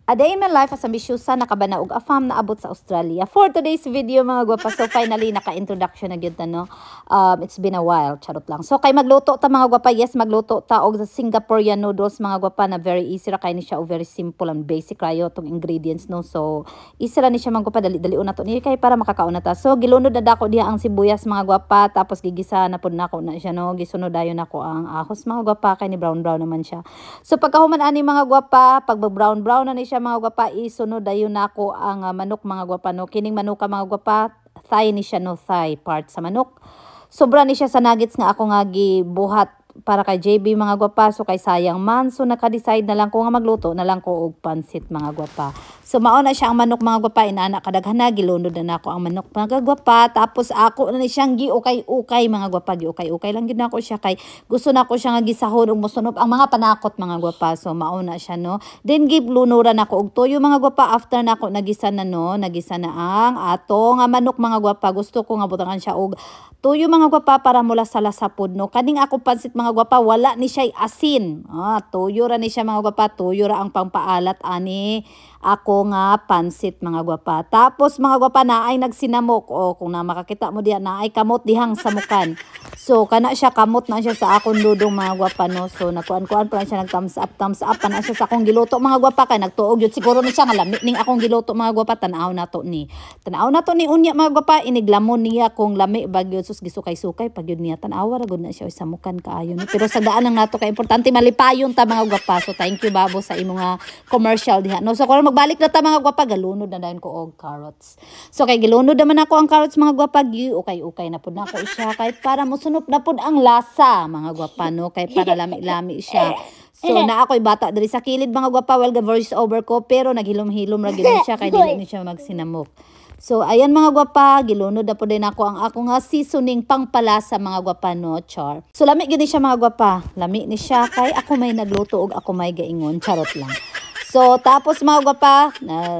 A day in my life as ambisyosa nakabana og afam na abot sa Australia. For today's video mga gwapa, so finally naka-introduction na gyud na no. It's been a while, charot lang. So kay magluto ta mga gwapa, yes magluto ta og sa Singaporean noodles mga gwapa na very easy ra kay ni siya o very simple and basic rayo tong ingredients no. So easy ra ni siya mga gwapa, dali-dali una to ni kay para makakaon na ta. So gilunod na dako diha ang sibuyas mga gwapa, tapos gigisa na pud nako na siya no. Gisunod dayon nako ang ahos mga gwapa kay ni brown naman siya. So pagkahuman ani mga gwapa, pag brown na ni siya mga gwapa, isunod dayon nako ang manok mga gwapa no. Kining manok mga gwapa, thigh ni siya no, thigh part sa manok. Sobra ni siya sa nuggets nga ako nga gibuhat para kay JB mga gwapa, so kay sayang man, so naka-decide na lang ko nga magluto na lang ko og pansit mga gwapa. So mao na siya ang manok mga gwapa, inana kadaghan na gilunod na nako ang manok mga gwapa, tapos ako na ni siyang giukay-ukay mga gwapa, giukay-ukay lang gid nako siya kay gusto nako siya nga gisahon og mosunop ang mga panakot mga gwapa. So mao na siya no. Then giblunuran nako og toyo mga gwapa, after nako nagisa na no, nagisa na ang ato nga manok mga gwapa. Gusto ko nga butangan siya og toyo mga gwapa para mula sa lasapod no. Kaning ako pansit mga gwapa, wala ni siya asin. Toyo ra ni siya mga gwapa, toyo ra ang pangpaalat ani ako nga pansit mga gwapa. Tapos mga gwapa na ay nagsinamok, o kung na makakita mo diyan na ay kamot dihang samukan. So kana siya, kamot na siya sa akong dudong mga gwapa no. So nakuan-kuan pa siya, nag thumbs up pa na siya sa akong giluto mga gwapa, kay nagtuog yun siguro ni siya nga lami ning akong giluto mga gwapa. Tanaw na to ni unya mga gwapa, iniglamon niya kung lami bagyo sus gisukay-sukay pag yun niya tanawa ra gud na siya oy samukan kaayo no. Pero sa daan lang nato kay importante malipayon ta mga gwapa. So thank you babo sa imo nga commercial diha no. So kung magbalik na ta mga gwapa, galunod na dayon ko og carrots. So kay gilunod naman ako ang carrots mga gwapa, okay na pud nako siya kay para mosunop na pud ang lasa mga gwapa no, kay para lami-lami siya. So na ako'y bata diri sa kilid mga gwapa, well voice over ko pero naghilom-hilom ra gyud siya kay dili ni siya magsinamok. So ayan mga gwapa, gilunod na po din ako ang ako nga seasoning pangpalasa mga gwapa no, char. So lami gini siya mga gwapa, lami ni siya kay ako may nagluto og ako may gaingon, charot lang. So tapos mga gwapa,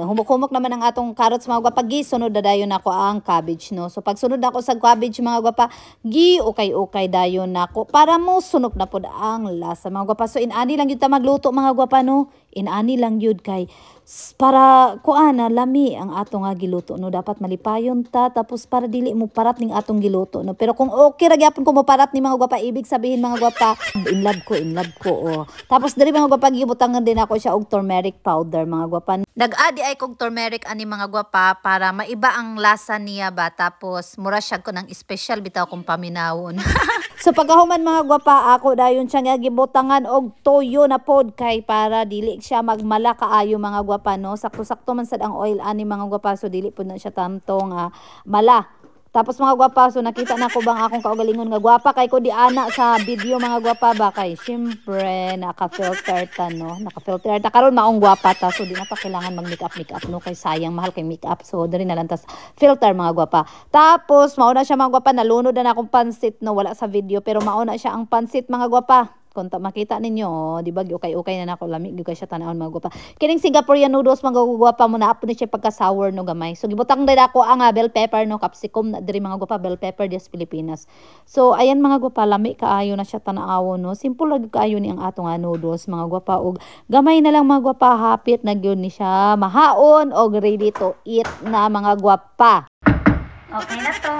humok-humok naman ang atong carrots mga gwapa, gisunod na dayon ako ang cabbage no. So pag sunod ako sa cabbage mga gwapa, okay dayon nako para mo sunok na pud ang lasa mga gwapa. So inani lang yun ta magluto mga gwapa no, inani lang yun kay para kuana lami ang atong nga giluto no. Dapat malipayon ta, tapos para dili mo parat ning atong giluto no. Pero kung okay ra gyapon ko mo parat ni mga gwapa, ibig sabihin mga gwapa, in love ko oh. Tapos diri mga gwapa, gibutangan din ako siya og turmeric powder mga gwapa. Nag-adi ay kog turmeric ani mga gwapa para maiba ang lasa niya ba, tapos mura siya ko ng special bitaw kong paminawon. So pagkahuman mga gwapa, ako dayon siya nga gibutangan og toyo na pod kay para dili siya magmala kaayo mga gwapa no. Sakto-sakto man sad ang oil ani mga gwapa, so dili pud na siya tantong mala. Tapos mga gwapa, so nakita na ko bang akong kaugalingon nga gwapa kay ko di ana sa video mga gwapa ba, kay syempre naka-filter ta no. Naka-filter ta karon maong gwapa ta, so di na pa kailangan mag-makeup no, kay sayang mahal kay makeup. So diri na lang tas filter mga gwapa. Tapos mauna siya mga gwapa, nalunod na akong pansit no, wala sa video pero mauna siya ang pansit mga gwapa. Kung makita ninyo, di ba, okay na nako, lamig gyud siya tanawon mga gwapa. Kining Singaporean noodles mga gwapa mo na apo ni siya pagka sour no gamay. So gibutang din ako ang bell pepper no, capsicum na diri mga gwapa, bell pepper des Pilipinas. So ayan mga gwapa, lami kaayo na siya tanawon no. Simple lang kaayo ni ang atong noodles mga gwapa, og gamay na lang mga gwapa, hapit na gyud ni siya mahaon og ready to eat na mga gwapa. Okay na to.